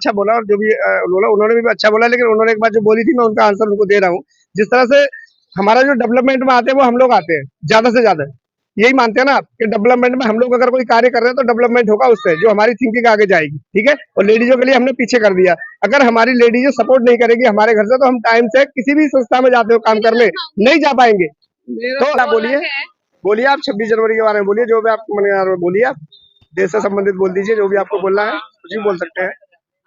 अच्छा बोला और जो भी बोला उन्होंने भी अच्छा बोला, लेकिन उन्होंने एक बात जो बोली थी मैं उनका आंसर उनको दे रहा हूँ। जिस तरह से हमारा जो डेवलपमेंट में आते हैं वो हम लोग आते हैं ज्यादा से ज्यादा, यही मानते हैं ना आप कि डेवलपमेंट में हम लोग अगर कोई कार्य कर रहे हैं तो डेवलपमेंट होगा उससे जो हमारी थिंकिंग आगे जाएगी, ठीक है। और लेडीजों के लिए हमने पीछे कर दिया। अगर हमारी लेडीज सपोर्ट नहीं करेगी हमारे घर से तो हम टाइम से किसी भी संस्था में जाते हो काम करने नहीं जा पाएंगे। तो आप बोलिए, बोलिए आप 26 जनवरी के बारे में बोलिए, जो भी आप मन बोलिए, आप देश से संबंधित बोल दीजिए, जो भी आपको बोलना है कुछ भी बोल सकते हैं।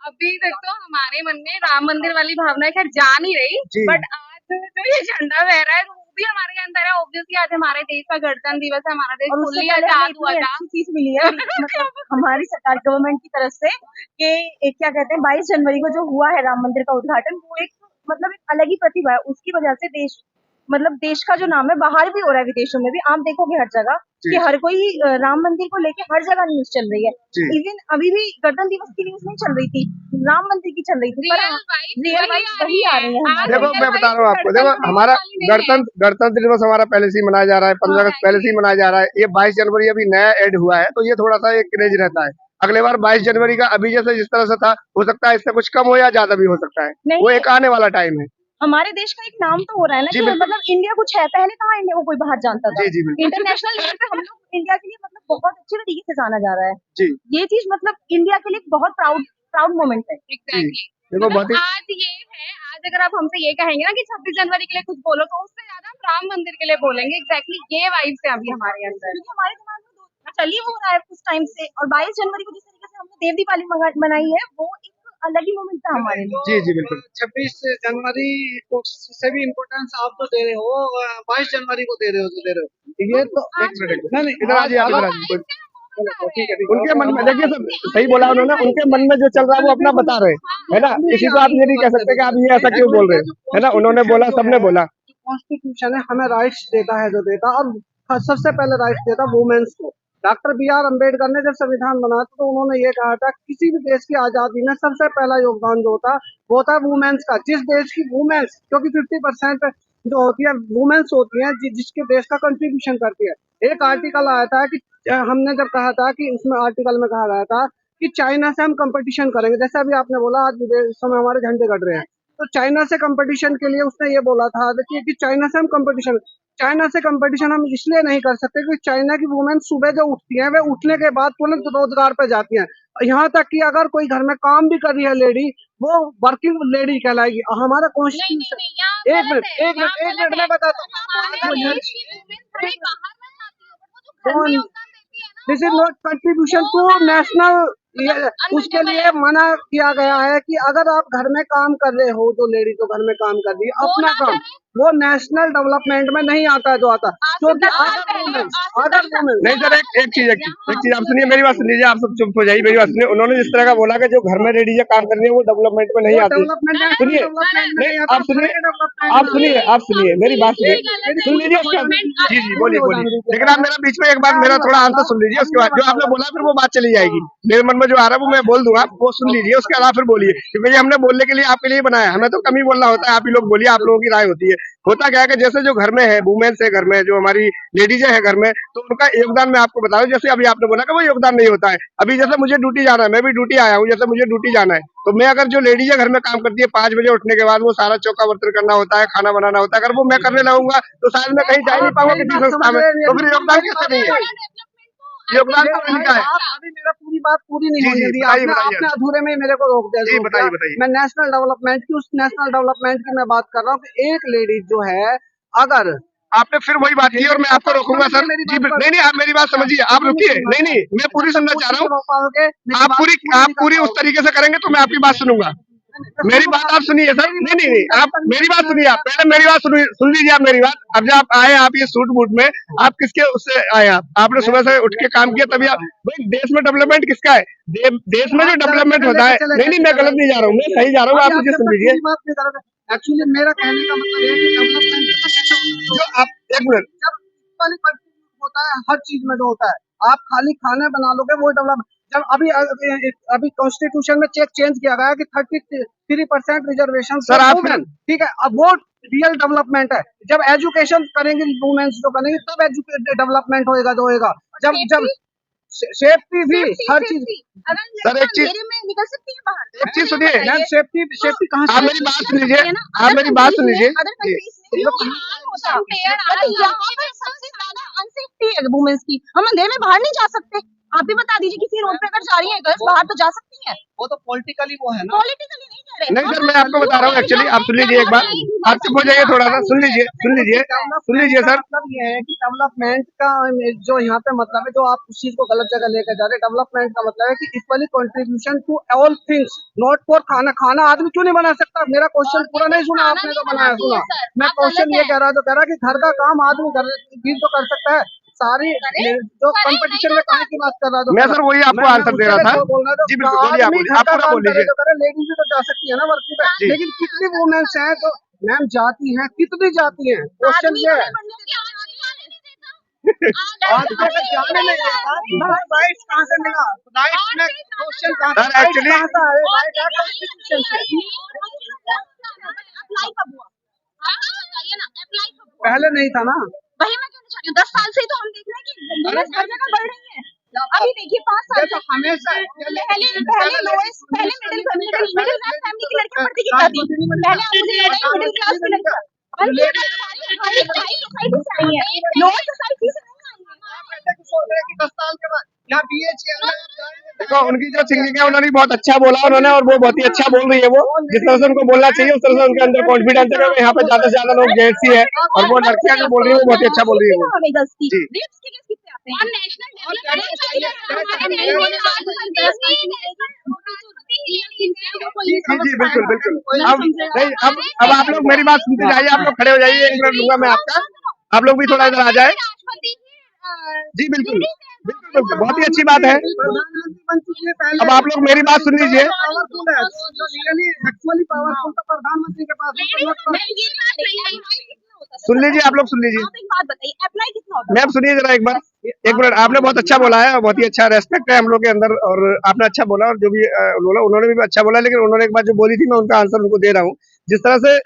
अभी तक तो हमारे मन में राम मंदिर वाली भावना खैर जा नहीं रही, बट आज जो ये झंडा बह रहा है वो भी हमारे अंदर है। ऑब्वियसली आज हमारे देश का गणतंत्र दिवस है, हमारा देश फुल्ली आजाद हुआ था। चीज मिली है मतलब हमारी सरकार गवर्नमेंट की तरफ से कि एक क्या कहते हैं 22 जनवरी को जो हुआ है राम मंदिर का उद्घाटन, वो एक मतलब एक अलग ही प्रतिभा है। उसकी वजह से देश मतलब देश का जो नाम है बाहर भी हो रहा है, विदेशों में भी आप देखोगे हर जगह कि हर कोई राम मंदिर को लेके हर जगह न्यूज चल रही है। इवन अभी भी गणतंत्र दिवस की न्यूज नहीं चल रही थी, राम मंदिर की चल रही थी, पर रियल वाइज वही आ रही है। देखो मैं बता रहा हूँ आपको, देखो हमारा गणतंत्र दिवस हमारा पहले से ही मनाया जा रहा है, 15 अगस्त पहले से ही मनाया जा रहा है। ये 22 जनवरी अभी नया ऐड हुआ है तो ये थोड़ा सा एक क्रेज रहता है। अगले बार 22 जनवरी का अभी जैसे जिस तरह से था हो सकता है इससे कुछ कम हो या ज्यादा भी हो सकता है, वो एक आने वाला टाइम है। हमारे देश का एक नाम तो हो रहा है ना कि मतलब इंडिया कुछ है। पहले कहाँ इंडिया को कोई बाहर जानता था। इंटरनेशनल लेवल पे हम लोग इंडिया के लिए मतलब बहुत अच्छे तरीके से जाना जा रहा है। ये चीज मतलब इंडिया के लिए बहुत प्राउड मोमेंट है। एग्जैक्टली। मतलब आज ये है, आज अगर आप हमसे ये कहेंगे ना कि 26 जनवरी के लिए कुछ बोलो तो उससे ज्यादा हम राम मंदिर के लिए बोलेंगे। एग्जैक्टली ये वाइब्स है अभी हमारे अंदर, हमारे दिमाग में चलिए हो रहा है कुछ टाइम से। और 22 जनवरी को जिस तरीके से हमने देव दीपावली मनाई है वो एक अलग ही मोमेंट था हमारे लिए। जी बिल्कुल। 26 जनवरी को से भी इम्पोर्टेंस आप तो दे रहे हो, 22 जनवरी को दे रहे हो ये तो एक मिनट नहीं इधर आ जाइए, उनके मन में देखिए सही बोला उन्होंने, उनके मन में जो चल रहा है वो अपना बता रहे है ना। किसी को आप ये नहीं कह सकते कि आप ये ऐसा क्यों बोल रहे है ना। उन्होंने बोला, सबने बोला। कॉन्स्टिट्यूशन है हमें राइट्स देता है, जो देता, और सबसे पहले राइट्स देता वुमेन्स को। डॉक्टर BR अम्बेडकर ने जब संविधान बनाया तो उन्होंने ये कहा था किसी भी देश की आजादी में सबसे पहला योगदान जो होता वो होता है वुमेन्स का। जिस देश की वुमेन्स, क्योंकि 50% जो होती है वुमेन्स होती है जिसके देश का कंट्रीब्यूशन करती है। एक आर्टिकल आया था कि हमने जब कहा था कि उसमें आर्टिकल में कहा गया था कि चाइना से हम कंपटीशन करेंगे। जैसे अभी आपने बोला आज विदेशों में हमारे झंडे गड़ रहे हैं, तो चाइना से कंपटीशन के लिए उसने ये बोला था कि चाइना से हम कंपटीशन हम इसलिए नहीं कर सकते क्योंकि चाइना की वुमेन सुबह जो उठती हैं वे उठने के बाद तुरंत रोजगार पे जाती हैं। यहाँ तक कि अगर कोई घर में काम भी कर रही है लेडी, वो वर्किंग लेडी कहलाएगी। हमारा कॉन्स्टिट्यूशन एक मिनट में बताता हूँ, this is not contribution to national. उसके लिए मना किया गया है कि अगर आप घर में काम कर रहे हो, जो लेडी तो घर में काम कर रही है अपना काम, वो नेशनल डेवलपमेंट में नहीं आता है। जो आता क्योंकि अदर वुमेन नहीं सर, एक चीज आप सुनिए, मेरी बात सुन लीजिए, आप सब चुप हो जाइए, मेरी बात सुनिए। उन्होंने जिस तरह का बोला कि जो घर में लेडीज काम कर रही है वो डेवलपमेंट में नहीं आती। सुनिए नहीं, आप सुनिए मेरी बात सुन लीजिए। जी बोलिए। लेकिन आप मेरा बीच में एक बार मेरा थोड़ा आंसर सुन लीजिए, उसके बाद जो आपने बोला फिर वो बात चली जाएगी। मेरे मन में जो आ रहा है वो मैं बोल दूंगा, आप वो सुन लीजिए, उसके अलावा फिर बोलिए। क्योंकि हमने बोलने के लिए आपके लिए बनाया, हमें तो कम ही बोलना होता है। आप ही लोग बोलिए, आप लोगों की राय होती है। होता क्या है कि जैसे जो घर में है वुमेन्स है, घर में जो हमारी लेडीज है घर में, तो उनका योगदान मैं आपको बता रहा हूँ। जैसे अभी आपने बोला कि वो योगदान नहीं होता है। अभी जैसे मुझे ड्यूटी जाना है, मैं भी ड्यूटी आया हूँ, जैसे मुझे ड्यूटी जाना है तो मैं अगर जो लेडीज है घर में काम करती है 5 बजे उठने के बाद वो सारा चौका बर्तन करना होता है, खाना बनाना होता है, अगर वो मैं करने लगूंगा तो शायद मैं कहीं जा नहीं पाऊंगा किसी संस्था में, तो फिर योगदान कैसे नहीं है? योगदान तो इनका है। अभी मेरा पूरी बात पूरी नहीं होने दी, आपने अधूरे में मेरे को रोक दिया। बताइए। मैं नेशनल डेवलपमेंट की, उस नेशनल डेवलपमेंट की मैं बात कर रहा हूँ कि एक लेडी जो है, अगर आपने फिर वही बात की और मैं आपको रोकूंगा सर। जी नहीं, आप मेरी बात समझिए, आप रुकिए। नहीं, मैं पूरी सुनना चाह रहा हूँ। आप पूरी उस तरीके से करेंगे तो मैं आपकी बात सुनूंगा। मेरी बात आप सुनिए सर। नहीं, आप मेरी बात सुनिए। आप पहले मेरी बात सुन लीजिए आप मेरी बात। अब जब आप आए, आप ये सूट बूट में, आप किसके उससे आए? आपने सुबह से उठ के काम किया तभी आप। भाई देश में डेवलपमेंट किसका है? देश में जो डेवलपमेंट होता है। नहीं, मैं गलत नहीं जा रहा हूँ, मैं सही जा रहा हूँ, आप मुझे सुन लीजिए। एक्चुअली मेरा कहने का मतलब ये है कि डेवलपमेंट जो आप एक मिनट होता है, हर चीज में जो होता है, आप खाली खाने बना लोगे वो डेवलपमेंट। जब अभी कॉन्स्टिट्यूशन में चेंज किया गया कि 33% रिजर्वेशन सर आप ठीक है, अब वो रियल डेवलपमेंट है। जब एजुकेशन करेंगे वुमेन्स जो करेंगे तब डेवलपमेंट होएगा जो होएगा। जब सेफ्टी भी हर चीज। सर एक चीज, में निकल सकती है बाहर। एक चीज सुनिए, मैम सेफ्टी कहाँ आप मेरी बात सुन लीजिए, आप मेरी बात सुन लीजिए। यहाँ पर सबसे ज्यादा अनसेफ्टी है वुमेन्स की। हम अंधेरे में बाहर नहीं जा सकते। आप भी बता दीजिए, किसी रोड पे अगर जा रही है गर्ल्स बाहर तो जा सकती है। वो तो पॉलिटिकली वो है ना। पॉलिटिकली नहीं कह रहे। नहीं सर, मैं आपको बता रहा हूँ एक्चुअली, आप सुन लीजिए एक बार, आप चुप हो जाइए थोड़ा सा, सुन लीजिए सुन लीजिए सर। मतलब ये है कि डेवलपमेंट का जो यहाँ पे मतलब है, जो आप उस चीज को गलत जगह लेकर जा रहे हैं। डेवलपमेंट का मतलब है कि equally contribution to all things, not for खाना आदमी क्यों नहीं बना सकता? मेरा क्वेश्चन पूरा नहीं सुना आपने, तो बनाया सुना। मैं क्वेश्चन ये कह रहा था कि घर का काम आदमी भी तो कर सकता है। सारी जो कंपटीशन में कहाँ की बात कर रहा था मैं सर वही आपको आंसर दे रहा था। जी बिल्कुल, बोलिए आप बोलिए, आप पूरा बोल लीजिए। लेडीज भी तो जा सकती है ना वर्किंग पे, लेकिन कितनी वुमेन्स हैं तो मैम जाती हैं, कितनी जाती हैं? क्वेश्चन ये है। आज तक जाने नहीं देता, राइट्स कहाँ से मिला? राइट्स में क्वेश्चन कहाँ सर एक्चुअली राइट है कॉन्स्टिट्यूशन से। पहले नहीं था ना। वही मैं कहना चाह रही हूँ, 10 साल से ही तो हम देख रहे हैं कि वुमेन्स हर जगह बढ़ रही है। अभी देखिए 5 साल से हमेशा पहले लोएस्ट, पहले मिडिल क्लास फैमिली की लड़कियां पढ़ती कितना थी। पहले आप मुझे बताइए, मिडिल क्लास की लड़कियां सोसाइटी से आई है, लोअर सोसाइटी से नहीं आई है। सोच रहे कि 10 साल के बाद यहाँ देखो, उनकी जो सिंगिंग है उन्होंने बहुत अच्छा बोला उन्होंने, और वो बहुत ही अच्छा बोल रही है। वो जिस तरह से उनको बोलना चाहिए उस तरह से उनके अंदर कॉन्फिडेंस है। यहाँ पे ज्यादा से ज्यादा लोग जेंट्स ही है, और वो लड़कियां जो बोल रही है वो बहुत ही अच्छा बोल रही है वो। जी जी जी बिल्कुल बिल्कुल। अब नहीं, अब आप लोग मेरी बात सुनते जाइए, आप लोग खड़े हो जाइए, 1 मिनट लूंगा मैं आपका, आप लोग भी थोड़ा इधर आ जाए। जी बिल्कुल बिल्कुल बिल्कुल, बहुत ही अच्छी बात है। प्रधानमंत्री बन चुकी है पहले। अब आप लोग मेरी बात सुन लीजिए, पावरफुल है, जो रियली एक्चुअली पावरफुल तो प्रधानमंत्री के पास सुन लीजिए आप लोग, सुन लीजिए। आप एक बात बताइए, अप्लाई कितना होता है? मैम सुनिए जरा एक बार, 1 मिनट। आपने बहुत अच्छा बोला है, बहुत ही अच्छा रेस्पेक्ट है हम लोग के अंदर, और आपने अच्छा बोला, और जो भी बोला उन्होंने भी अच्छा बोला, लेकिन उन्होंने एक बात जो बोली थी मैं उनका आंसर उनको दे रहा हूँ। जिस तरह से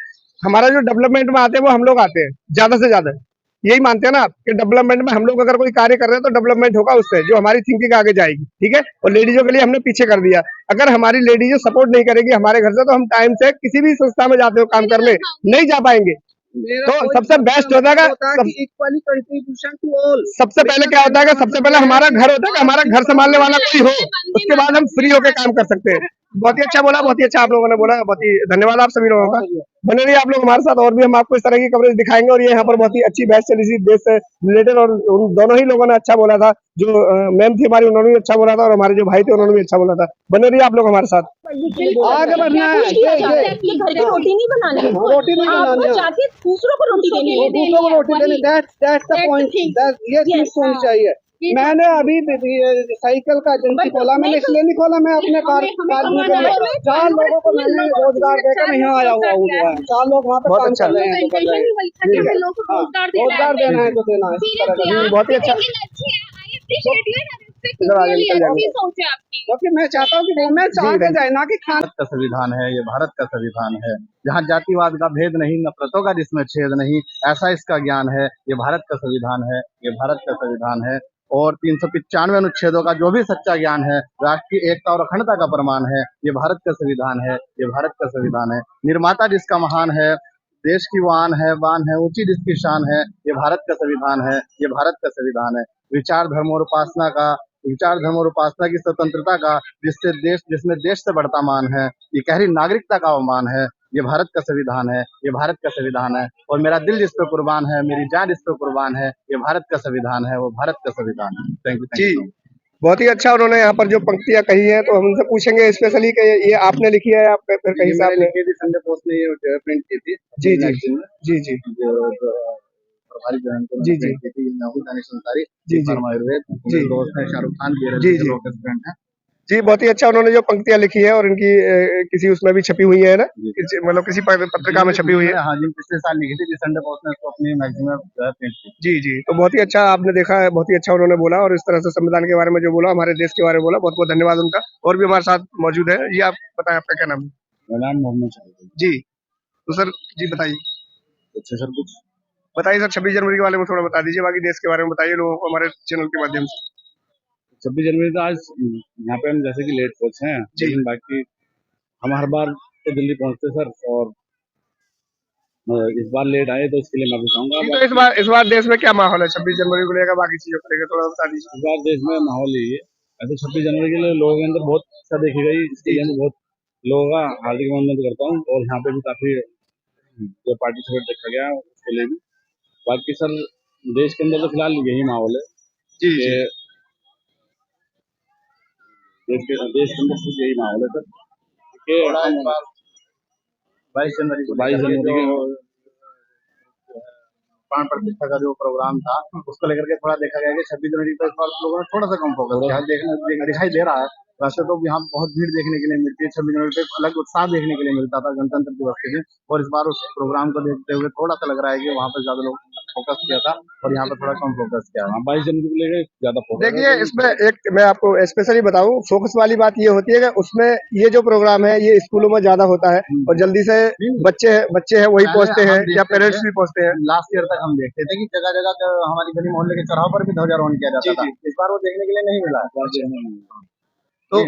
हमारा जो डेवलपमेंट में आते हैं वो हम लोग आते हैं ज्यादा से ज्यादा, यही मानते हैं ना कि डेवलपमेंट में हम लोग अगर कोई कार्य कर रहे हैं तो डेवलपमेंट होगा उससे, जो हमारी थिंकिंग आगे जाएगी, ठीक है। और लेडीजों के लिए हमने पीछे कर दिया। अगर हमारी लेडीज सपोर्ट नहीं करेगी हमारे घर से, तो हम टाइम से किसी भी संस्था में जाते हो काम करने नहीं जा पाएंगे। तो सबसे बेस्ट होता है इक्वली कंट्रीब्यूशन टू ऑल। सबसे पहले क्या होता है, सबसे पहले हमारा घर होता है कि हमारा घर संभालने वाला कोई हो, उसके बाद हम फ्री होकर काम कर सकते हैं। बहुत ही अच्छा बोला, बहुत ही अच्छा आप लोगों ने बोला, बहुत ही धन्यवाद आप सभी लोगों का। बने रहिए आप लोग हमारे साथ, और भी हम आपको इस तरह की कवरेज दिखाएंगे। और ये यहाँ पर बहुत ही अच्छी बहस चली थी देश से रिलेटेड, और उन दोनों ही लोगों ने अच्छा बोला था। जो मैम थी हमारी, उन्होंने भी अच्छा बोला था, और हमारे जो भाई थे उन्होंने भी अच्छा बोला था। बने रहिए आप लोग हमारे साथ, आगे बढ़ना है। घर की रोटी नहीं बनानी है, रोटी नहीं बनानी है, जाके दूसरों को रोटी देनी है। दूसरों को रोटी देनी, दैट्स द पॉइंट। ये चीज होनी चाहिए। मैंने अभी साइकिल का एजेंसी खोला, मैंने इसलिए नहीं खोला, मैं अपने कार्य के लिए 4 लोगों को मैंने रोजगार देकर यहाँ आया हुआ हूँ। 4 लोग वहाँ पे काम कर रहे हैं, रोजगार देना है तो देना है। बहुत ही अच्छा। क्योंकि मैं चाहता हूँ कि वुमेन्स आगे जाए, ना कि भारत का संविधान है, ये भारत का संविधान है, जहाँ जातिवाद का भेद नहीं, नफरतों का जिसमें छेद नहीं, ऐसा इसका ज्ञान है। ये भारत का संविधान है, ये भारत का संविधान है। और 395 अनुच्छेदों का जो भी सच्चा ज्ञान है, राष्ट्रीय एकता और अखंडता का प्रमाण है, ये भारत का संविधान है, ये भारत का संविधान है। निर्माता जिसका महान है, देश की वान है, ऊंची जिसकी शान है, ये भारत का संविधान है, ये भारत का संविधान है। विचार धर्म और उपासना की स्वतंत्रता का, जिसमें देश से बढ़ता मान है, ये गहरी नागरिकता का अवमान है, ये भारत का संविधान है, ये भारत का संविधान है। और मेरा दिल जिस पे कुर्बान है, मेरी जान जिस पे कुर्बान है, ये भारत का संविधान है, वो भारत का संविधान है। Thank ji, you. बहुत ही अच्छा उन्होंने यहाँ पर जो पंक्तियां कही है, तो हम उनसे पूछेंगे स्पेशली कि ये आपने लिखी है या फिर कहीं से आपने लिखी थी, संडे पोस्ट ने ये प्रिंट की थी। जी जी जी जी प्रभारी जो जी जी की थी, नाहुल दानिश अंसारी जी जी आयुर्वेद जी दोस्त है, शाहरुख खान जी जी फ्रेंड है। जी, बहुत ही अच्छा उन्होंने जो पंक्तियां लिखी है, और इनकी किसी उसमें भी छपी हुई है ना, मतलब किसी पत्रिका में छपी हुई है। हाँ जी, पिछले साल लिखी थी, संडे पोस्ट ने इसको अपनी मैगजीन में प्रिंट की। जी जी, तो बहुत ही अच्छा आपने देखा है, बहुत ही अच्छा उन्होंने बोला, और इस तरह से संविधान के बारे में जो बोला, हमारे देश के बारे में बोला, बहुत बहुत धन्यवाद उनका। और भी हमारे साथ मौजूद है। जी आप बताएं, आपका क्या नाम है? मेरा नाम मोहम्मद शरीफ। जी, तो सर जी बताइए। अच्छा सर, कुछ बताइए सर, 26 जनवरी के बारे में थोड़ा बता दीजिए, बाकी देश के बारे में बताइए लोगों को हमारे चैनल के माध्यम से। 26 जनवरी तो आज यहाँ पे हम जैसे कि लेट पहुंचे हैं, लेकिन बाकी हम हर बार तो दिल्ली पहुंचते सर, और इस बार लेट आए तो इसके लिए माफी चाहूंगा। तो इस बार देश में क्या माहौल है 26 जनवरी को लेकर, बाकी चीजों को लेकर थोड़ा बता दीजिए। इस बार देश में माहौल यही है, ऐसे 26 जनवरी के लिए लोगों के अंदर बहुत इच्छा देखी गई, इसके लिए मैं बहुत लोगों का हार्दिक अभिनंदन करता हूँ, और यहाँ पे भी काफी जो पार्टिसिपेट देखा गया उसके लिए भी। बाकी सर देश के अंदर तो फिलहाल यही माहौल है जी कि देश के अंदर सिर्फ यही माहौल है सर कि 22 जनवरी को प्राण प्रतिष्ठा का जो प्रोग्राम था उसको लेकर के थोड़ा देखा गया कि 26 जनवरी पर इस बार लोगों ने थोड़ा सा कम फोकस किया, दिखाई दे रहा है। वैसे तो यहाँ बहुत भीड़ देखने के लिए मिलती है, 26 जनवरी पे अलग उत्साह देखने के लिए मिलता था गणतंत्र दिवस के दिन, और इस बार उस प्रोग्राम को देखते हुए थोड़ा सा लग रहा है कि वहाँ पर ज्यादा लोग फोकस किया था और यहाँ पर थोड़ा कम फोकस किया। 22 जनवरी को लेकर ज्यादा फोकस। देखिए इसमें एक मैं आपको स्पेशली बताऊं, फोकस वाली बात ये होती है कि उसमें ये जो प्रोग्राम है ये स्कूलों में ज्यादा होता है, और जल्दी से बच्चे हैं वही पहुंचते हैं, या पेरेंट्स भी पहुंचते हैं। लास्ट ईयर तक हम देखते थे कि जगह जगह हमारी गली मोहल्ले के चौराहों पर भी ध्वजारोहण किया जाता था, इस बार वो देखने के लिए नहीं मिला। तो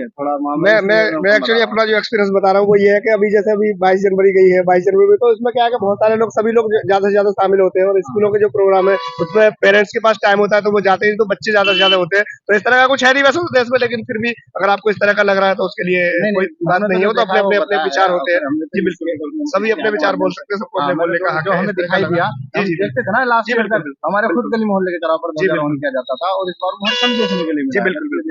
मैं एक्चुअली अपना जो एक्सपीरियंस बता रहा हूँ वो ये है कि अभी जैसे अभी 22 जनवरी गई है, 22 जनवरी में तो इसमें क्या है कि बहुत सारे लोग, सभी लोग ज्यादा से ज्यादा शामिल होते हैं, और स्कूलों के जो प्रोग्राम है उसमें पेरेंट्स के पास टाइम होता है तो वो जाते हैं, तो बच्चे ज्यादा से ज्यादा होते हैं। तो इस तरह का कुछ है नहीं वैसे तो देश में, लेकिन फिर भी अगर आपको इस तरह का लग रहा है तो उसके लिए कोई बात नहीं हो, तो अपने अपने अपने विचार होते हैं। जी बिल्कुल, सभी अपने विचार बोल सकते हैं, सबको अपने बोलने का हक जो हमें दिखाई दिया, देखते थे ना लास्ट ईयर तक हमारे खुद गली मोहल्ले के चौराहों पर ध्वजारोहण किया जाता था, और इस बार बहुत कम देखने के लिए मिला। जी बिल्कुल,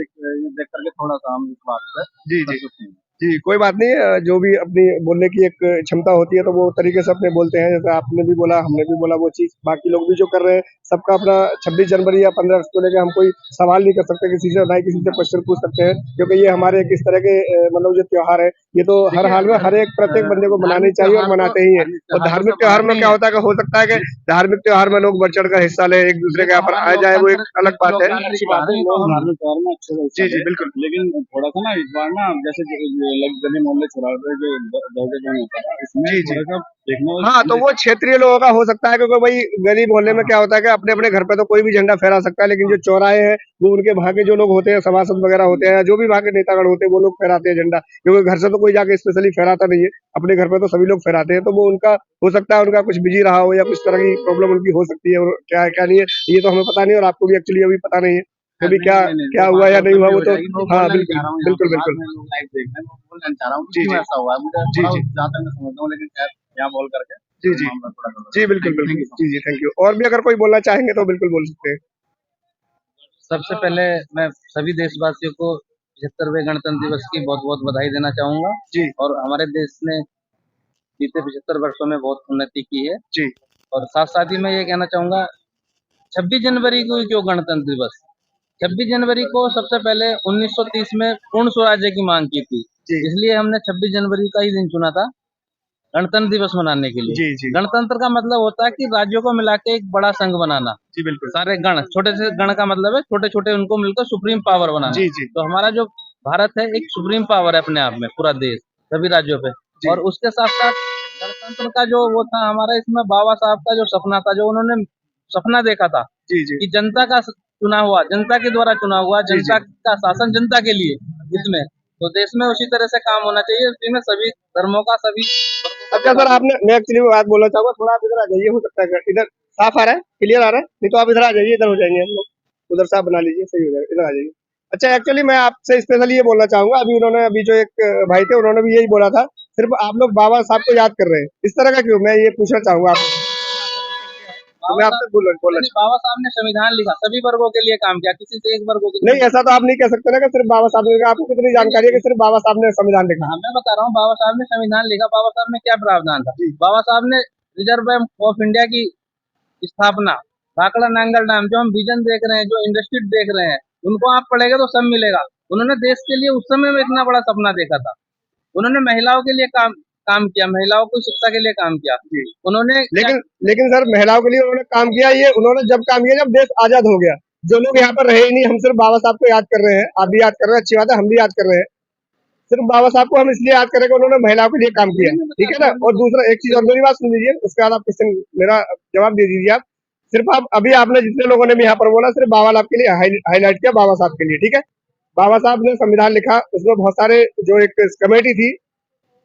देख करके थोड़ा सा हम इस बात से जी कोई बात नहीं है, जो भी अपनी बोलने की एक क्षमता होती है तो वो तरीके से अपने बोलते हैं, जैसे आपने भी बोला हमने भी बोला वो चीज, बाकी लोग भी जो कर रहे हैं सबका अपना 26 जनवरी या 15 अगस्त को लेकर हम कोई सवाल नहीं कर सकते किसी से, ना ही किसी से क्वेश्चन पूछ सकते हैं, क्योंकि ये हमारे किस तरह के मतलब जो त्योहार है ये तो हर हाल में हर एक प्रत्येक बंदे को मनानी चाहिए और मनाते ही है। और धार्मिक त्योहार में क्या होता है कि हो सकता है कि धार्मिक त्योहार में लोग बढ़ चढ़ कर हिस्सा ले, एक दूसरे के यहाँ पर आ जाए, वो एक अलग बात है। धार्मिक त्योहार में अच्छे से जी बिल्कुल, लेकिन थोड़ा सा ना इस बार ना जैसे गली मोहल्ले चौराहे पे जो ध्वजारोहण होता है इसमें थोड़ा सा देखना। हाँ तो वो क्षेत्रीय लोगों का हो सकता है, क्योंकि भाई गली मोहल्ले में क्या होता है कि अपने अपने घर पे तो कोई भी झंडा फहरा सकता है, लेकिन जो चौराहे हैं वो उनके वहाँ के जो लोग होते हैं, सभासद वगैरह होते हैं, जो भी वहाँ के नेतागण होते हैं वो लोग फहराते हैं झंडा, क्योंकि घर से तो कोई जाके स्पेशली फहराता नहीं है, अपने घर पे तो सभी लोग फहराते हैं। तो वो उनका हो सकता है उनका कुछ बिजी रहा हो या कुछ तरह की प्रॉब्लम उनकी हो सकती है, और क्या है क्या नहीं है ये तो हमें पता नहीं, और आपको भी एक्चुअली अभी पता नहीं है कभी क्या हुआ या नहीं हुआ वो तो। हाँ बिल्कुल बिल्कुल बिल्कुल, बोलना चाह रहा हूँ क्यों ऐसा हुआ है, मुझे जहाँ तक मैं समझता हूँ, लेकिन यहाँ बोल करके जी बिल्कुल बिल्कुल, जी थैंक यू। और भी अगर कोई बोलना चाहेंगे तो बिल्कुल बोल सकते हैं। सबसे पहले मैं सभी देशवासियों को 75वें गणतंत्र दिवस की बहुत बहुत बधाई देना चाहूंगा जी, और हमारे देश ने बीते 75 वर्षों में बहुत उन्नति की है जी, और साथ साथ ही मैं ये कहना चाहूंगा 26 जनवरी को ही क्यों गणतंत्र दिवस। 26 जनवरी को सबसे पहले 1930 में पूर्ण स्वराज्य की मांग की थी, इसलिए हमने 26 जनवरी का ही दिन चुना था गणतंत्र दिवस मनाने के लिए। गणतंत्र का मतलब होता है कि राज्यों को मिला के एक बड़ा संघ बनाना। जी बिल्कुल, सारे गण, छोटे से गण का मतलब है छोटे छोटे उनको मिलकर सुप्रीम पावर बनाना। जी जी, तो हमारा जो भारत है एक सुप्रीम पावर है अपने आप में, पूरा देश सभी राज्यों पे। और उसके साथ साथ गणतंत्र का जो वो था हमारा, इसमें बाबा साहब का जो सपना था, जो उन्होंने सपना देखा था कि जनता का चुना हुआ, जनता के द्वारा चुना हुआ, जनता का शासन जनता के लिए, इसमें तो देश में उसी तरह से काम होना चाहिए। इसमें सभी धर्मों का सभी। अच्छा सर आपने, मैं एक्चुअली बात बोलना चाहूंगा, थोड़ा आप इधर आ जाइए, हो सकता है इधर साफ आ रहा है, क्लियर आ रहा है, नहीं तो आप इधर आ जाइए, इधर हो जाएंगे हम लोग, उधर साफ बना लीजिए, सही हो जाएगा, इधर आ जाइए। अच्छा एक्चुअली मैं आपसे स्पेशली ये बोलना चाहूंगा, अभी जो एक भाई थे उन्होंने भी यही बोला था, सिर्फ आप लोग बाबा साहब को याद कर रहे हैं, इस तरह का क्यों, मैं ये पूछना चाहूंगा आपसे। मैं आपसे बोलना बाबा साहब ने संविधान लिखा, सभी वर्गों के लिए काम किया, किसी से एक वर्गों के नहीं, ऐसा तो आप नहीं कह सकते ना कि सिर्फ बाबा साहब ने लिखा। आपको कितनी जानकारी है कि सिर्फ बाबा साहब ने संविधान लिखा? मैं बता रहा हूँ, बाबा साहब ने संविधान लिखा। बाबा साहब में क्या प्रावधान था? बाबा साहब ने रिजर्व बैंक ऑफ इंडिया की स्थापना, भाखड़ा नांगल डैम, जो हम विजन देख रहे हैं, जो इंडस्ट्री देख रहे हैं, उनको आप पढ़ेगा तो सब मिलेगा। उन्होंने देश के लिए उस समय में इतना बड़ा सपना देखा था। उन्होंने महिलाओं के लिए काम किया, महिलाओं को शिक्षा के लिए काम किया उन्होंने। लेकिन सर महिलाओं के लिए उन्होंने काम किया, ये उन्होंने जब काम किया जब देश आजाद हो गया। जो लोग यहाँ पर रहे ही नहीं, हम सिर्फ बाबा साहब को याद कर रहे हैं, आप भी याद कर रहे हैं, अच्छी बात है, हम भी याद कर रहे हैं। सिर्फ बाबा साहब को हम इसलिए याद करें कि उन्होंने महिलाओं के लिए काम किया, ठीक है ना। और दूसरा एक चीज और, मेरी बात सुन लीजिए, उसके बाद आप क्वेश्चन मेरा जवाब दे दीजिए आप। सिर्फ आप अभी आपने जितने लोगों ने भी यहाँ पर बोला सिर्फ बाबा साहब के लिए हाईलाइट किया, बाबा साहब के लिए, ठीक है। बाबा साहब ने संविधान लिखा, उसमें बहुत सारे जो एक कमेटी थी,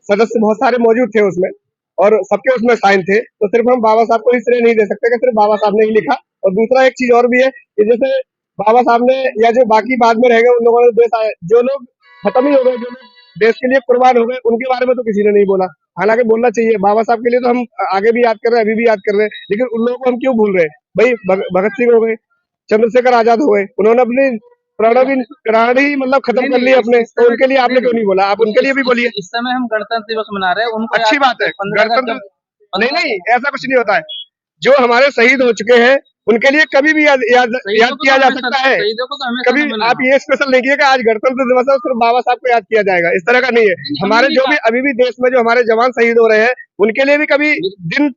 सदस्य बहुत सारे मौजूद थे उसमें और सबके उसमें साइन थे, तो सिर्फ हम बाबा साहब को ही श्रेय नहीं दे सकते कि सिर्फ बाबा साहब ने ही लिखा। और दूसरा एक चीज और भी है कि जैसे बाबा साहब ने या जो बाकी बाद में रह गए उन लोगों ने देश जो लोग खत्म ही हो गए, जो लोग देश के लिए कुर्बान हो गए, उनके बारे में तो किसी ने नहीं बोला। हालांकि बोलना चाहिए, बाबा साहब के लिए तो हम आगे भी याद कर रहे हैं, अभी भी याद कर रहे हैं, लेकिन उन लोगों को हम क्यों भूल रहे हैं भाई? भगत सिंह हो गए, चंद्रशेखर आजाद हो गए, उन्होंने अपनी प्राण ही मतलब खत्म कर लिए अपने, तो उनके लिए आपने क्यों नहीं बोला? आप उनके लिए भी बोलिए। इस समय हम गणतंत्र दिवस मना रहे हैं, उनको अच्छी बात है, 15 गणतंत्र अगस्त नहीं नहीं ऐसा कुछ नहीं होता है। जो हमारे शहीद हो चुके हैं उनके लिए कभी भी याद किया जा सकता है। कभी आप ये स्पेशल नहीं किया कि आज गणतंत्र दिवस है सिर्फ बाबा साहब को याद किया जाएगा, इस तरह का नहीं है। हमारे जो भी अभी भी देश में जो हमारे जवान शहीद हो रहे हैं उनके लिए भी कभी दिन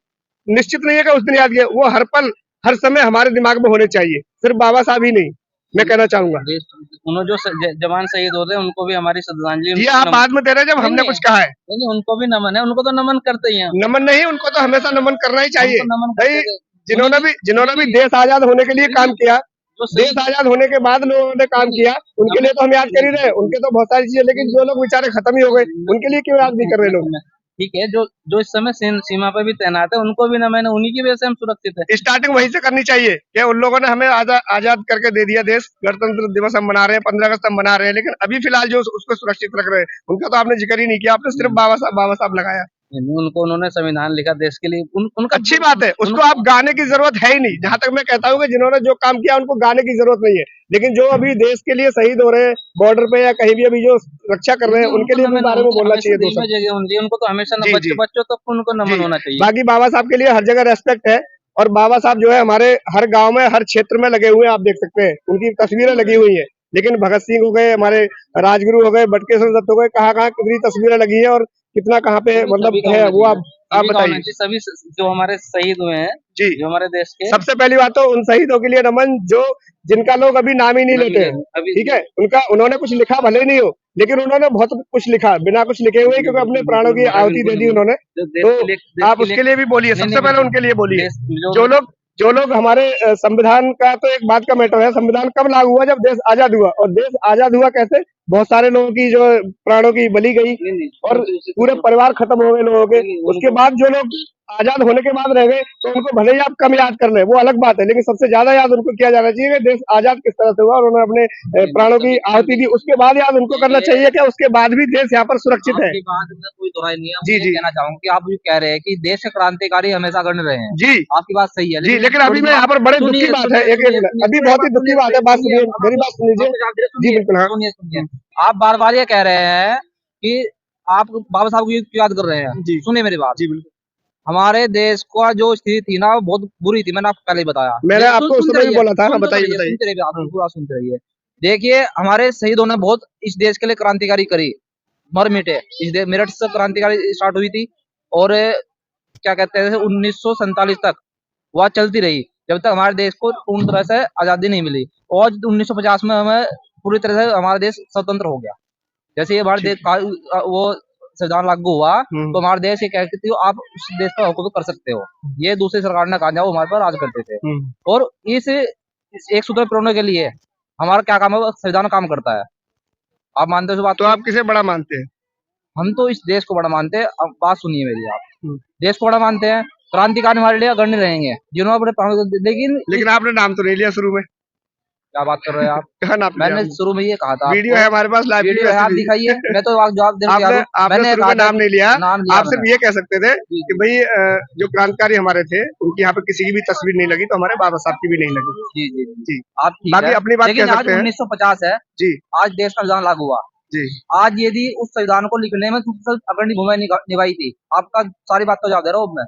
निश्चित नहीं है कि उस दिन याद किया, वो हर पल हर समय हमारे दिमाग में होने चाहिए, सिर्फ बाबा साहब ही नहीं, मैं कहना चाहूंगा। उन्होंने जो जवान शहीद होते हैं उनको भी हमारी श्रद्धांजलि। ये आप बाद में दे रहे हैं जब हमने कुछ कहा है। नहीं, उनको भी नमन है, उनको तो नमन करते ही हैं। नमन नहीं, उनको तो हमेशा नमन करना ही चाहिए भाई। जिन्होंने भी देश आजाद होने के लिए काम किया, देश आजाद होने के बाद लोगों ने काम किया, उनके लिए तो हम याद कर ही रहे, उनके तो बहुत सारी चीजें, लेकिन जो लोग बेचारे खत्म ही हो गए उनके लिए क्यों याद नहीं कर रहे लोग? ठीक है, जो इस समय सीमा पर भी तैनात है उनको भी न, मैंने उन्हीं की वजह से हम सुरक्षित है। स्टार्टिंग वहीं से करनी चाहिए कि उन लोगों ने हमें आजाद करके दे दिया देश, गणतंत्र दिवस हम मना रहे हैं, 15 अगस्त हम मना रहे हैं, लेकिन अभी फिलहाल जो उसको सुरक्षित रख रहे हैं उनका तो आपने जिक्र ही नहीं किया, आपने सिर्फ बाबा साहब लगाया। उनको उन्होंने संविधान लिखा देश के लिए, उनका अच्छी बात है, उसको आप गाने की जरूरत है ही नहीं। जहां तक मैं कहता हूँ कि जिन्होंने जो काम किया उनको गाने की जरूरत नहीं है, लेकिन जो अभी देश के लिए शहीद हो रहे हैं बॉर्डर पे या कहीं भी अभी जो रक्षा कर रहे हैं उनके लिए भी बारे में बोलना चाहिए। उनको तो हमेशा बच्चों तक उनको नमन होना चाहिए। बाकी बाबा साहब के लिए हर जगह रेस्पेक्ट है, और बाबा साहब जो है हमारे हर गाँव में हर क्षेत्र में लगे हुए हैं, आप देख सकते हैं उनकी तस्वीरें लगी हुई है। लेकिन भगत सिंह हो गए, हमारे राजगुरु हो गए, बटुकेश्वर दत्त हो गए, कहाँ कितनी तस्वीरें लगी है और कितना कहाँ पे मतलब है वो आप बताइए। सभी जो हमारे शहीद हुए हैं जी, जो हमारे देश के, सबसे पहली बात तो उन शहीदों के लिए नमन जो जिनका लोग अभी नाम ही नहीं लेते हैं, ठीक है। उन्होंने कुछ लिखा भले नहीं हो, लेकिन उन्होंने बहुत कुछ लिखा बिना कुछ लिखे हुए, क्योंकि अपने प्राणों की आहुति दे दी उन्होंने। तो आप उसके लिए भी बोलिए, सबसे पहले उनके लिए बोलिए। जो लोग हमारे संविधान का तो एक बात का मैटर है, संविधान कब लागू हुआ? जब देश आजाद हुआ। और देश आजाद हुआ कैसे? बहुत सारे लोगों की जो प्राणों की बलि गई और पूरे परिवार खत्म हो गए लोगों के। उसके बाद जो लोग आजाद होने के बाद रह गए तो उनको भले ही आप कम याद कर ले, वो अलग बात है, लेकिन सबसे ज्यादा याद उनको किया जाना चाहिए कि देश आजाद किस तरह से हुआ और उन्होंने अपने प्राणों की आहुति दी। उसके बाद याद उनको करना चाहिए कि उसके बाद भी देश यहाँ पर सुरक्षित है। कोई दोहराई नहीं है। जी, कहना चाहूंगा कि आप भी कह रहे हैं कि देश के क्रांतिकारी हमेशा गण रहे हैं। जी, आपकी बात सही है जी, लेकिन अभी मैं यहाँ पर बड़े दुख की बात है, अभी बहुत ही दुख की बात है, बात सुनिए, मेरी बात सुन लीजिए। जी बिल्कुल, सुनिए, आप बार बार ये कह रहे हैं कि आप बाबा साहब को याद कर रहे हैं। सुनिए मेरी बात। जी बिल्कुल। हमारे देश का जो स्थिति थी ना वो बहुत बुरी थी, मैंने आपको पहले ही बताया। मैंने आपको उस समय भी बोला था। बताइए। पूरा सुनते रहिए। देखिए, हमारे शहीदों ने बहुत इस देश के लिए क्रांतिकारी करी, मर मिटे। इस मेरठ से क्रांतिकारी स्टार्ट हुई थी और क्या कहते हैं 1947 तक वह चलती रही, जब तक हमारे देश को पूर्ण तरह से आजादी नहीं मिली। और 1950 में हमें पूरी तरह से हमारा देश स्वतंत्र हो गया। जैसे ये हमारे देश वो संविधान लागू हुआ तो हमारे देश ये कहती थी आप उस देश पर हुकूमत कर सकते हो, ये दूसरी सरकार ने कहा वो हमारे पर राज करते थे। और इस एक सूत्र पिरोने के लिए हमारा क्या काम है? संविधान काम करता है। आप मानते हो बात? तो आप किसे बड़ा मानते हैं? हम तो इस देश को बड़ा मानते हैं। अब बात सुनिए मेरी, आप देश को बड़ा मानते हैं, क्रांतिकारी हमारे लिए अग्रणी रहेंगे जिन्होंने अपने, लेकिन आपने नाम तो नहीं लिया शुरू में। क्या बात कर रहे हैं आप? कहा नाम मैंने शुरू में ये कहा था, वीडियो है हमारे पास, लाइव वीडियो है, आप दिखाइए। मैं तो जवाब देने आपने शुरू में नाम नहीं लिया। आप सिर्फ ये कह सकते थे कि भाई जो क्रांतिकारी हमारे थे उनकी यहाँ पे किसी की भी तस्वीर नहीं लगी, तो हमारे बाबा साहब की भी नहीं लगी। जी जी जी, आप बाकी अपनी बात कह सकते हैं। 1950 है जी, आज देश का संविधान लागू हुआ जी। आज यदि उस संविधान को लिखने में अग्रणी भूमिका निभाई थी, आपका सारी बात तो जवाब दे रहा हूँ मैं,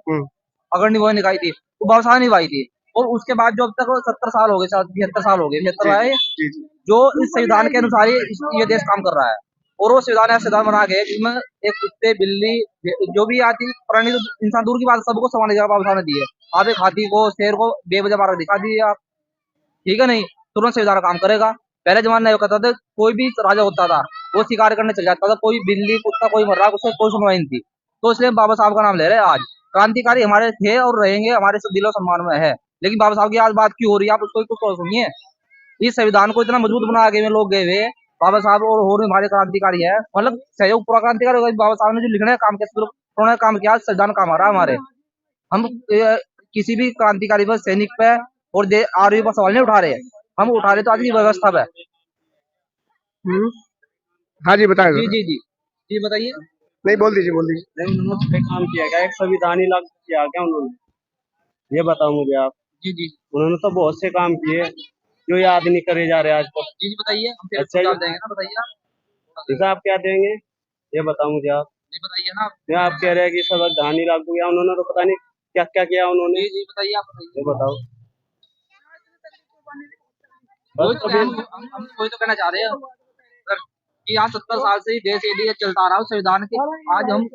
अग्रणी भूमिका निभाई थी तो बाबा साहब निभाई थी। और उसके बाद जो अब तक 70 साल हो गए, 75 साल हो गए, 75 आए, जो इस संविधान के अनुसार ये देश काम कर रहा है। और वो संविधान बना के जिसमें एक कुत्ते, बिल्ली, जो भी आती प्राणी, तो इंसान दूर की बात, सबको समान जगह बाबा साहब ने दी है। आप एक हाथी को, शेर को बेवजह मार दिखा दिए आप, ठीक है नहीं, तुरंत संविधान काम करेगा। पहले जमाने में कहता था कोई भी राजा होता था वो शिकार करने चल जाता था, कोई बिल्ली कुत्ता कोई मर रहा, उससे कोई सुनवाई नहीं थी। तो इसलिए बाबा साहब का नाम ले रहे हैं। आज क्रांतिकारी हमारे थे और रहेंगे, हमारे दिलो सम्मान में है। लेकिन बाबा साहब की आज बात क्यों हो रही है, आप उसको कुछ सुनिए। इस संविधान को इतना मजबूत बना के लोग गए हुए बाबा साहब और हमारे क्रांतिकारी है, मतलब सहयोग पूरा क्रांतिकारी होगा। बाबा साहब ने जो लिखने का काम किया, उन्होंने काम किया, संविधान काम आ रहा है हमारे। हम किसी भी क्रांतिकारी पर, सैनिक पे और आर्मी पर सवाल नहीं उठा रहे, हम उठा रहे तो आज की व्यवस्था पे। हाँ जी बताएं। जी जी जी जी बताइए। नहीं बोल दीजिए उन्होंने काम किया क्या, एक संविधान ही लागू किया क्या उन्होंने, ये बताओ मुझे आप। जी जी उन्होंने तो बहुत से काम किए जो याद नहीं करे जा रहे आज तक। जी बताइए। अच्छा जी देंगे ना, बताइए आप क्या देंगे, ये बताओ मुझे आप। बताइए ना ये आप कह रहे हैं कि संविधान ही लागू किया, उन्होंने तो पता नहीं क्या क्या किया उन्होंने। जी बताइए, आप बताइए। ये बताओ। हम वही तो कहना चाह रहे हैं कि आज 70 साल से ही देश ये चलता रहा संविधान के, आज हम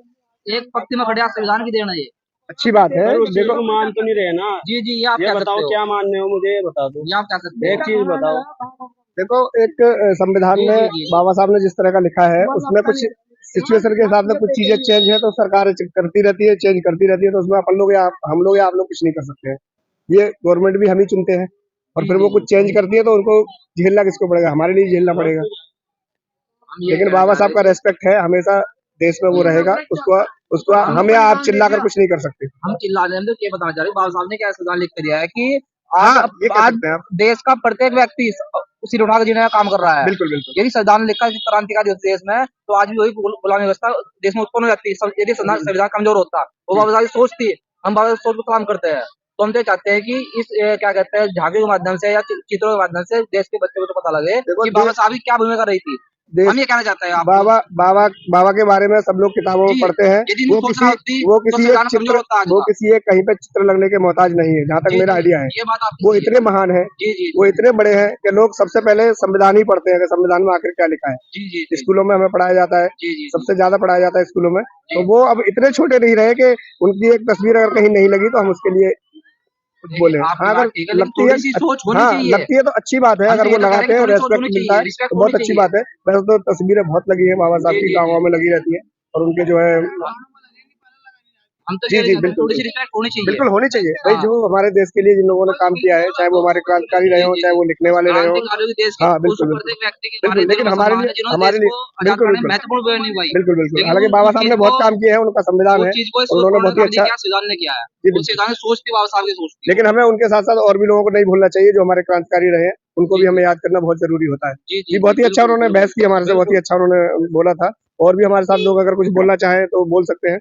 एक पक्ति में खड़े, आज संविधान की देना ये अच्छी बात है। देखो मान तो नहीं रहे ना। जी जी ये आप ये क्या बताओ क्या मानने हो, मुझे ये बता दो। ये आप क्या सकते एक चीज बताओ। देखो एक संविधान में बाबा साहब ने जिस तरह का लिखा है उसमें कुछ सिचुएशन के हिसाब से कुछ चीजें चेंज है तो सरकार करती रहती है, चेंज करती रहती है, तो उसमें अपन लोग या हम लोग या आप लोग कुछ नहीं कर सकते हैं। ये गवर्नमेंट भी हम ही चुनते हैं और फिर वो कुछ चेंज करती है तो उनको झेलना किसको पड़ेगा, हमारे लिए झेलना पड़ेगा। लेकिन बाबा साहब का रेस्पेक्ट है, हमेशा देश में वो रहेगा, उसको हम या आप चिल्ला कर कुछ नहीं कर सकते। हम चिल्ला रहे हैं तो ये बताना चाह रहे बाबा साहब ने क्या संविधान लिख कर दिया है कि आज देश का प्रत्येक व्यक्ति उसी उठा के जीने का काम कर रहा है। बिल्कुल बिल्कुल। यदि संविधान लिखा है क्रांतिकारी देश में, तो आज भी वही गुलामी व्यवस्था देश में उत्पन्न हो जाती है। यदि संविधान कमजोर होता, वो बाबा साहब की सोच थी, हम बाबा साहब सोच को काम करते हैं, तो हम तो चाहते हैं कि इस क्या कहते हैं झांकी के माध्यम से या चित्रों के माध्यम से देश के बच्चों को तो पता लगे कि बाबा साहब की क्या भूमिका रही थी। हम ये कहना चाहते हैं बाबा के बारे में सब लोग किताबों में पढ़ते हैं। वो किसी एक कहीं पे चित्र लगने के मोहताज नहीं है, जहाँ तक मेरा आइडिया है। वो इतने महान है, वो इतने बड़े हैं कि लोग सबसे पहले संविधान ही पढ़ते हैं कि संविधान में आखिर क्या लिखा है। स्कूलों में हमें पढ़ाया जाता है, सबसे ज्यादा पढ़ाया जाता है स्कूलों में। तो वो अब इतने छोटे नहीं रहे कि उनकी एक तस्वीर अगर कहीं नहीं लगी तो हम उसके लिए बोले। हाँ अगर लगती है तो अच्छी बात है, अगर वो लगाते हैं, रेस्पेक्ट मिलता है तो बहुत अच्छी बात है। वैसे तो तस्वीरें बहुत लगी है बाबा साहब की, गाँव में लगी रहती है, और उनके जो है जी जी बिल्कुल बिल्कुल होनी चाहिए भाई। जो हमारे देश के लिए जिन लोगों ने काम किया है, चाहे वो हमारे क्रांतिकारी रहे हो, चाहे वो लिखने वाले रहे हो, हाँ बिल्कुल बिल्कुल। लेकिन हमारे लिए बिल्कुल बिल्कुल बिल्कुल। हालांकि बाबा साहब ने बहुत काम किया है, उनका संविधान है, उन्होंने बहुत ही अच्छा सोच थी बाबा साहब की सोच थी। लेकिन हमें उनके साथ साथ और भी लोगों को नहीं भूलना चाहिए जो हमारे क्रांतिकारी रहे, उनको भी हमें याद करना बहुत जरूरी होता है। जी बहुत ही अच्छा उन्होंने बहस की हमारे से, बहुत ही अच्छा उन्होंने बोला था। और भी हमारे साथ लोग अगर कुछ बोलना चाहें तो बोल सकते हैं।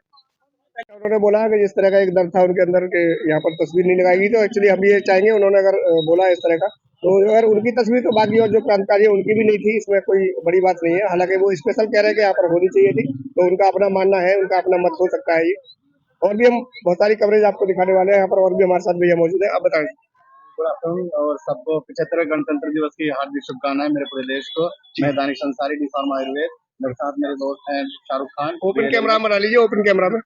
उन्होंने बोला कि जिस तरह का एक डर था उनके अंदर कि यहाँ पर तस्वीर नहीं लगाएगी, तो एक्चुअली हम ये चाहेंगे, उन्होंने अगर बोला इस तरह का, तो अगर उनकी तस्वीर तो बाकी और जो क्रांतिकारी है उनकी भी नहीं थी, इसमें कोई बड़ी बात नहीं है। हालांकि वो स्पेशल कह रहे हैं कि यहाँ पर होनी चाहिए थी, तो उनका अपना मानना है, उनका अपना मत हो सकता है। ये और भी हम बहुत सारी कवरेज आपको दिखाने वाले हैं यहाँ पर, और भी हमारे साथ भैया मौजूद है, आप बताएं। और सबको 75वें गणतंत्र दिवस की हार्दिक शुभकामनाएं मेरे पूरे देश को। मैं दानिश अंसारी, डी फार्मा आयुर्वेद, मेरे साथ मेरे दोस्त हैं शाहरुख खान। ओपन कैमरा बना लीजिए, ओपन कैमरा में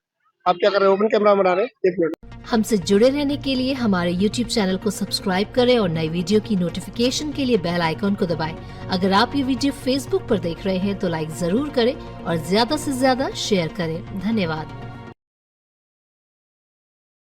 आप क्या कर रहे हैं, ओपन कैमरा बना रहे हैं। 1 मिनट। हमसे जुड़े रहने के लिए हमारे YouTube चैनल को सब्सक्राइब करें और नई वीडियो की नोटिफिकेशन के लिए बेल आइकॉन को दबाएं। अगर आप ये वीडियो Facebook पर देख रहे हैं तो लाइक जरूर करें और ज्यादा से ज्यादा शेयर करें। धन्यवाद।